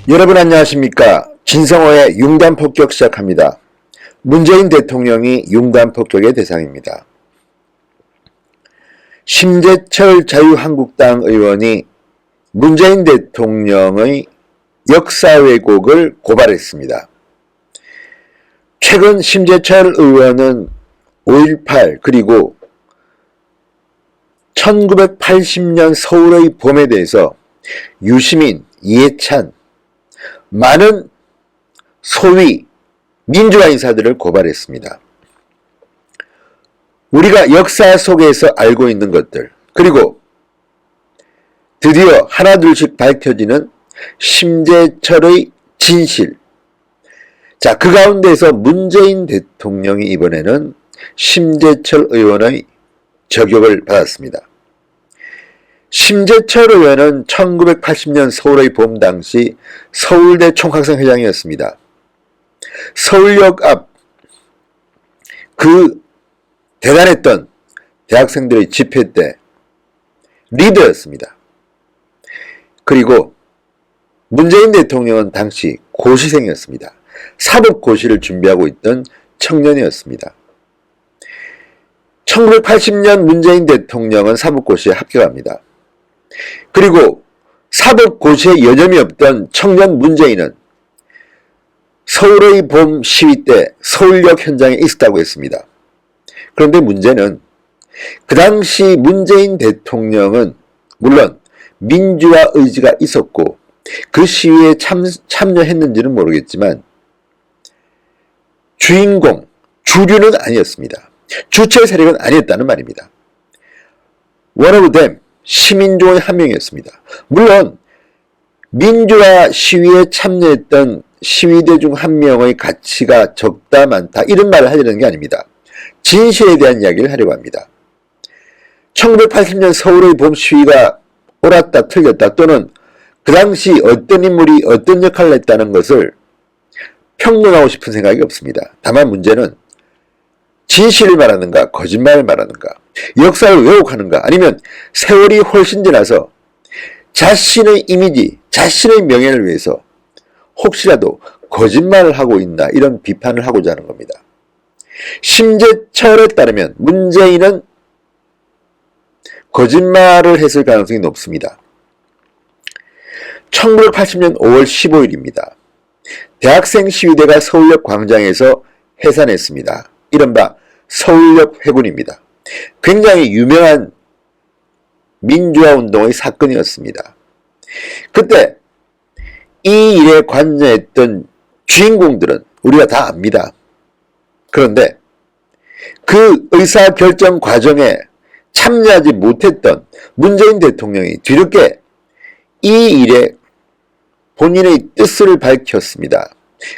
여러분 안녕하십니까? 진성호의 융단폭격 시작합니다. 문재인 대통령이 융단폭격의 대상입니다. 심재철 자유한국당 의원이 문재인 대통령의 역사 왜곡을 고발했습니다. 최근 심재철 의원은 5.18 그리고 1980년 서울의 봄에 대해서 유시민, 이해찬, 많은 소위 민주화 인사들을 고발했습니다. 우리가 역사 속에서 알고 있는 것들, 그리고 드디어 하나둘씩 밝혀지는 심재철의 진실. 자, 그 가운데서 문재인 대통령이 이번에는 심재철 의원의 저격을 받았습니다. 심재철 의원은 1980년 서울의 봄 당시 서울대 총학생회장이었습니다. 서울역 앞 그 대단했던 대학생들의 집회 때 리더였습니다. 그리고 문재인 대통령은 당시 고시생이었습니다. 사법고시를 준비하고 있던 청년이었습니다. 1980년 문재인 대통령은 사법고시에 합격합니다. 그리고 사법고시에 여념이 없던 청년 문재인은 서울의 봄 시위 때 서울역 현장에 있었다고 했습니다. 그런데 문제는 그 당시 문재인 대통령은 물론 민주화 의지가 있었고 그 시위에 참여했는지는 모르겠지만 주인공, 주류는 아니었습니다. 주체 세력은 아니었다는 말입니다. One of them, 시민 중의 한 명이었습니다. 물론 민주화 시위에 참여했던 시위대 중 한 명의 가치가 적다 많다 이런 말을 하려는 게 아닙니다. 진실에 대한 이야기를 하려고 합니다. 1980년 서울의 봄 시위가 옳았다 틀렸다 또는 그 당시 어떤 인물이 어떤 역할을 했다는 것을 평론하고 싶은 생각이 없습니다. 다만 문제는 진실을 말하는가 거짓말을 말하는가 역사를 왜곡하는가 아니면 세월이 훨씬 지나서 자신의 이미지 자신의 명예를 위해서 혹시라도 거짓말을 하고 있나 이런 비판을 하고자 하는 겁니다. 심재철에 따르면 문재인은 거짓말을 했을 가능성이 높습니다. 1980년 5월 15일입니다. 대학생 시위대가 서울역 광장에서 해산했습니다. 이른바 서울역 회군입니다. 굉장히 유명한 민주화 운동의 사건이었습니다. 그때 이 일에 관여했던 주인공들은 우리가 다 압니다. 그런데 그 의사결정 과정에 참여하지 못했던 문재인 대통령이 뒤늦게 이 일에 본인의 뜻을 밝혔습니다.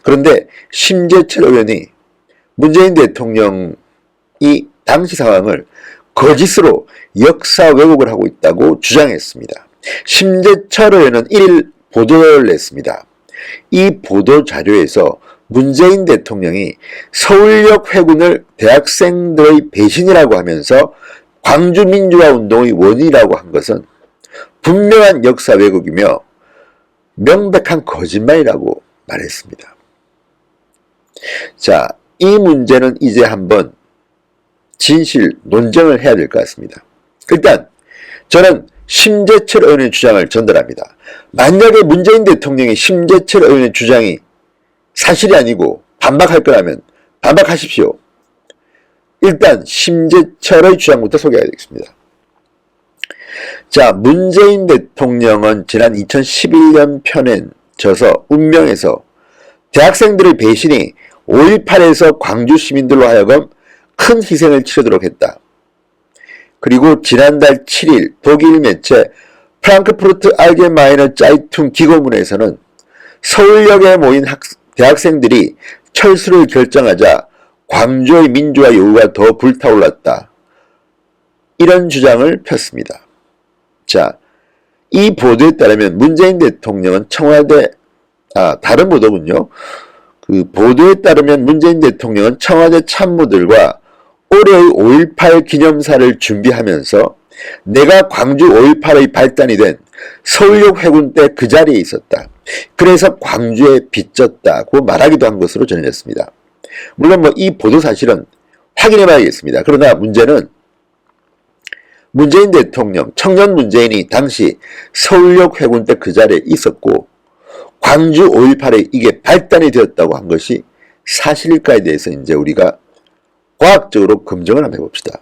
그런데 심재철 의원이 문재인 대통령이 당시 상황을 거짓으로 역사 왜곡을 하고 있다고 주장했습니다. 심재철 의원은 1일 보도를 냈습니다. 이 보도 자료에서 문재인 대통령이 서울역 회군을 대학생들의 배신이라고 하면서 광주민주화 운동의 원인이라고 한 것은 분명한 역사 왜곡이며 명백한 거짓말이라고 말했습니다. 자, 이 문제는 이제 한번 진실 논쟁을 해야 될 것 같습니다. 일단 저는 심재철 의원의 주장을 전달합니다. 만약에 문재인 대통령이 심재철 의원의 주장이 사실이 아니고 반박할 거라면 반박하십시오. 일단 심재철의 주장부터 소개하겠습니다. 자, 문재인 대통령은 지난 2011년 편엔 져서 운명에서 대학생들의 배신이 5.18에서 광주 시민들로 하여금 큰 희생을 치르도록 했다. 그리고 지난달 7일 독일 매체 프랑크푸르트 알게마이너 짜이퉁 기고문에서는 서울역에 모인 대학생들이 철수를 결정하자 광주의 민주화 요구가 더 불타올랐다. 이런 주장을 폈습니다. 자, 이 보도에 따르면 문재인 대통령은 청와대, 다른 보도군요. 그 보도에 따르면 문재인 대통령은 청와대 참모들과 올해의 5.18 기념사를 준비하면서 내가 광주 5.18의 발단이 된 서울역 회군 때 그 자리에 있었다. 그래서 광주에 빚졌다고 말하기도 한 것으로 전해졌습니다. 물론 이 보도 사실은 확인해 봐야겠습니다. 그러나 문제는 문재인 대통령, 청년 문재인이 당시 서울역 회군 때 그 자리에 있었고 광주 5.18에 이게 발단이 되었다고 한 것이 사실일까에 대해서 이제 우리가 과학적으로 검증을 한번 해봅시다.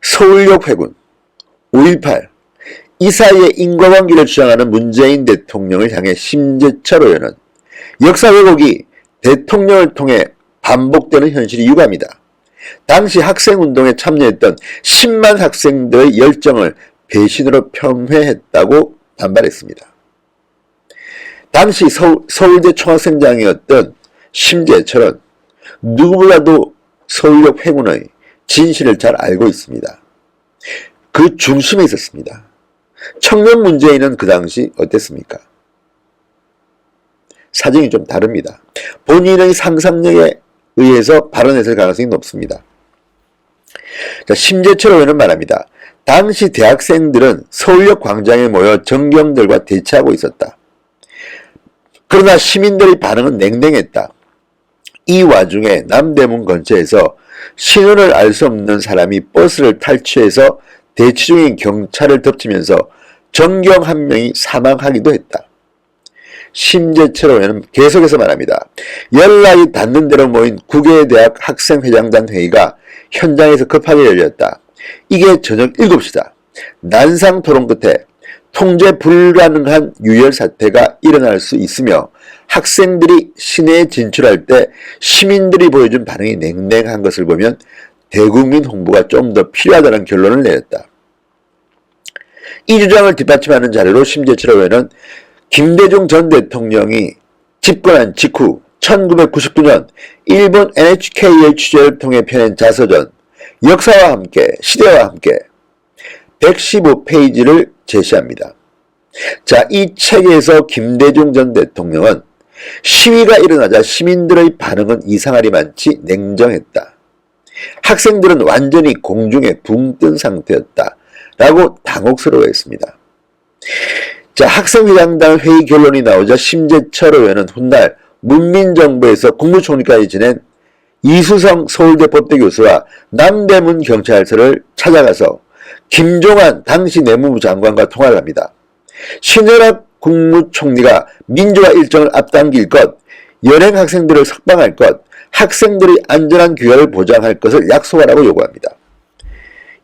서울역 회군, 5.18, 이 사이에 인과관계를 주장하는 문재인 대통령을 향해 심재철 의원은 역사 왜곡이 대통령을 통해 반복되는 현실이 유감이다. 당시 학생운동에 참여했던 10만 학생들의 열정을 배신으로 폄훼했다고 반발했습니다. 당시 서울대 총학생장이었던 심재철은 누구보다도 서울역 회군의 진실을 잘 알고 있습니다. 그 중심에 있었습니다. 청년 문재인은 그 당시 어땠습니까? 사정이 좀 다릅니다. 본인의 상상력에 의해서 발언했을 가능성이 높습니다. 자, 심재철 의원은 말합니다. 당시 대학생들은 서울역 광장에 모여 정경들과 대치하고 있었다. 그러나 시민들의 반응은 냉랭했다. 이 와중에 남대문 근처에서 신원을 알 수 없는 사람이 버스를 탈취해서 대치 중인 경찰을 덮치면서 정경 한 명이 사망하기도 했다. 심재철 의원은 계속해서 말합니다. 연락이 닿는 대로 모인 국외대학 학생회장단 회의가 현장에서 급하게 열렸다. 이게 저녁 7시다. 난상 토론 끝에 통제 불가능한 유혈 사태가 일어날 수 있으며 학생들이 시내에 진출할 때 시민들이 보여준 반응이 냉랭한 것을 보면 대국민 홍보가 좀 더 필요하다는 결론을 내렸다. 이 주장을 뒷받침하는 자료로 심재철 의원은 김대중 전 대통령이 집권한 직후 1999년 일본 NHK의 취재를 통해 펴낸 자서전 역사와 함께 시대와 함께 115페이지를 제시합니다. 자, 이 책에서 김대중 전 대통령은 시위가 일어나자 시민들의 반응은 이상하리만치 냉정했다. 학생들은 완전히 공중에 붕 뜬 상태였다. 라고 당혹스러워했습니다. 자, 학생회장단 회의 결론이 나오자 심재철 의원은 훗날 문민정부에서 국무총리까지 지낸 이수성 서울대 법대교수와 남대문 경찰서를 찾아가서 김종환 당시 내무부 장관과 통화를 합니다. 신현학 국무총리가 민주화 일정을 앞당길 것, 연행 학생들을 석방할 것, 학생들의 안전한 귀화를 보장할 것을 약속하라고 요구합니다.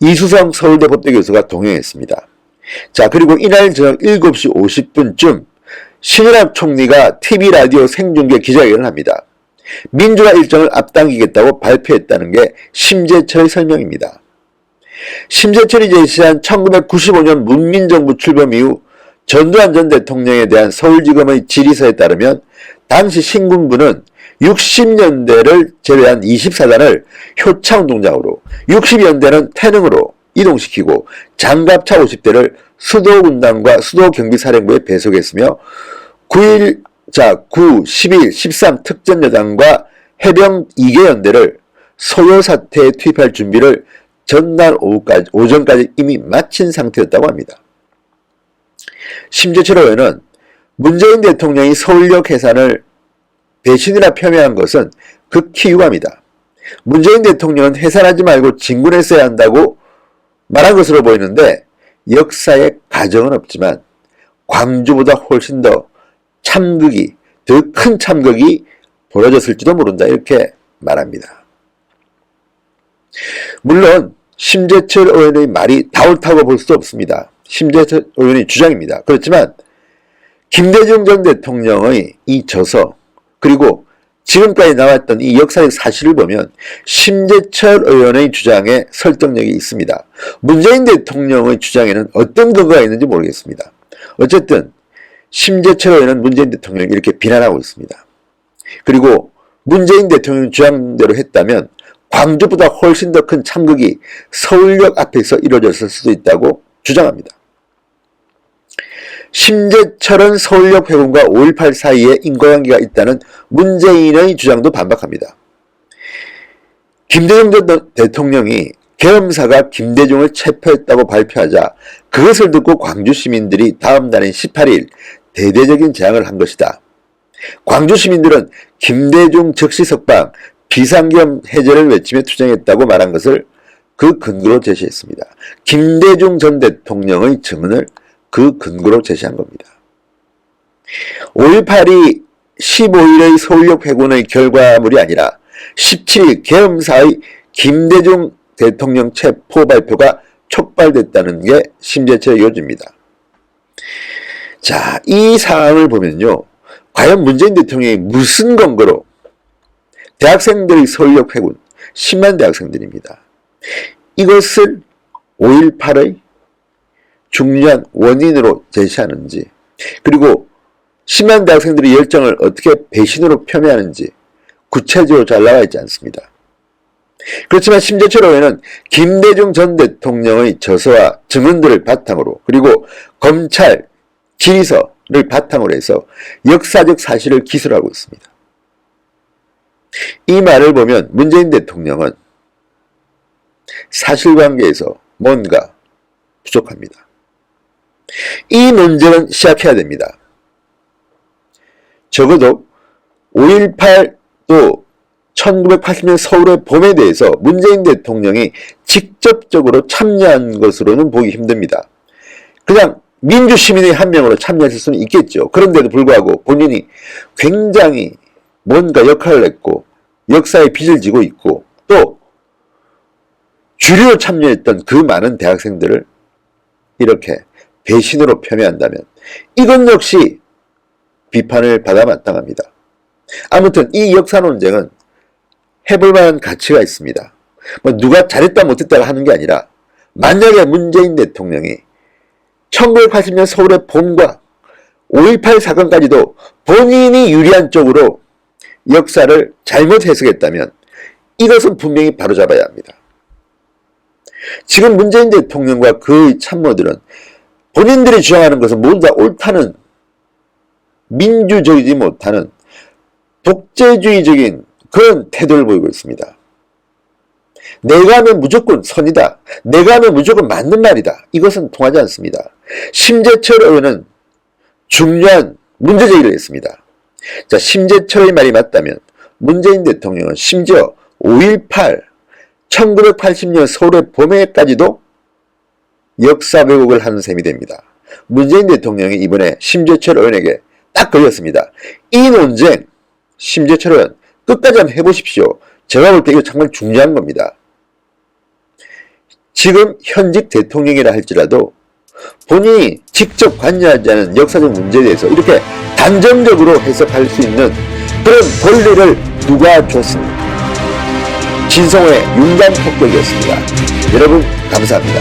이수성 서울대 법대교수가 동행했습니다. 자, 그리고 이날 저녁 7시 50분쯤 신현학 총리가 TV 라디오 생중계 기자회견을 합니다. 민주화 일정을 앞당기겠다고 발표했다는 게 심재철의 설명입니다. 심재철이 제시한 1995년 문민정부 출범 이후 전두환 전 대통령에 대한 서울지검의 질의서에 따르면 당시 신군부는 60년대를 제외한 24단을 효창운동장으로 60연대는 태릉으로 이동시키고 장갑차 50대를 수도군단과 수도경비사령부에 배속했으며 9, 11, 13 특전여단과 해병 2개 연대를 소요 사태에 투입할 준비를 전날 오전까지 이미 마친 상태였다고 합니다. 심재철 의원은 문재인 대통령이 서울역 해산을 배신이라 폄훼한 것은 극히 유감이다. 문재인 대통령은 해산하지 말고 진군했어야 한다고 말한 것으로 보이는데 역사에 가정은 없지만 광주보다 훨씬 더 큰 참극이 벌어졌을지도 모른다. 이렇게 말합니다. 물론 심재철 의원의 말이 다 옳다고 볼 수 없습니다. 심재철 의원의 주장입니다. 그렇지만 김대중 전 대통령의 이 저서 그리고 지금까지 나왔던 이 역사적 사실을 보면 심재철 의원의 주장에 설득력이 있습니다. 문재인 대통령의 주장에는 어떤 근거가 있는지 모르겠습니다. 어쨌든 심재철 의원은 문재인 대통령을 이렇게 비난하고 있습니다. 그리고 문재인 대통령 주장대로 했다면 광주보다 훨씬 더 큰 참극이 서울역 앞에서 이루어졌을 수도 있다고 주장합니다. 심재철은 서울역 회군과 5.18 사이에 인과관계가 있다는 문재인의 주장도 반박합니다. 김대중 전 대통령이 계엄사가 김대중을 체포했다고 발표하자 그것을 듣고 광주 시민들이 다음 달인 18일 대대적인 제항을 한 것이다. 광주 시민들은 김대중 즉시 석방, 비상계엄 해제를 외치며 투쟁했다고 말한 것을 그 근거로 제시했습니다. 김대중 전 대통령의 증언을 그 근거로 제시한 겁니다. 5.18이 15일의 서울역 회군의 결과물이 아니라 17일 계엄사의 김대중 대통령 체포 발표가 촉발됐다는 게 심재철의 요지입니다. 자, 이 사항을 보면요. 과연 문재인 대통령이 무슨 근거로 대학생들의 서울역 회군, 10만 대학생들입니다. 이것을 5.18의 중요한 원인으로 제시하는지, 그리고 10만 대학생들의 열정을 어떻게 배신으로 폄훼하는지 구체적으로 잘 나와 있지 않습니다. 그렇지만 심재철 의원은 김대중 전 대통령의 저서와 증언들을 바탕으로, 그리고 검찰 질의서를 바탕으로 해서 역사적 사실을 기술하고 있습니다. 이 말을 보면 문재인 대통령은 사실관계에서 뭔가 부족합니다. 이 논쟁은 시작해야 됩니다. 적어도 5.18또 1980년 서울의 봄에 대해서 문재인 대통령이 직접적으로 참여한 것으로는 보기 힘듭니다. 그냥 민주시민의 한 명으로 참여했을 수는 있겠죠. 그런데도 불구하고 본인이 굉장히 뭔가 역할을 했고 역사에 빚을 지고 있고 또 주류로 참여했던 그 많은 대학생들을 이렇게 배신으로 폄훼한다면 이건 역시 비판을 받아 마땅합니다. 아무튼 이 역사 논쟁은 해볼 만한 가치가 있습니다. 누가 잘했다 못했다 하는 게 아니라 만약에 문재인 대통령이 1980년 서울의 봄과 5.18 사건까지도 본인이 유리한 쪽으로 역사를 잘못 해석했다면 이것은 분명히 바로잡아야 합니다. 지금 문재인 대통령과 그의 참모들은 본인들이 주장하는 것은 모두 다 옳다는, 민주적이지 못하는 독재주의적인 그런 태도를 보이고 있습니다. 내가 하면 무조건 선이다. 내가 하면 무조건 맞는 말이다. 이것은 통하지 않습니다. 심재철 의원은 중요한 문제제기를 했습니다. 자, 심재철의 말이 맞다면 문재인 대통령은 심지어 5.18, 1980년 서울의 봄에까지도 역사 왜곡을 하는 셈이 됩니다. 문재인 대통령이 이번에 심재철 의원에게 딱 걸렸습니다. 이 논쟁 심재철 의원 끝까지 한번 해보십시오. 제가 볼 때 이거 정말 중요한 겁니다. 지금 현직 대통령이라 할지라도 본인이 직접 관여하지 않은 역사적 문제에 대해서 이렇게 단정적으로 해석할 수 있는 그런 권리를 누가 줬습니까? 진성호의 윤단 폭격이었습니다. 여러분 감사합니다.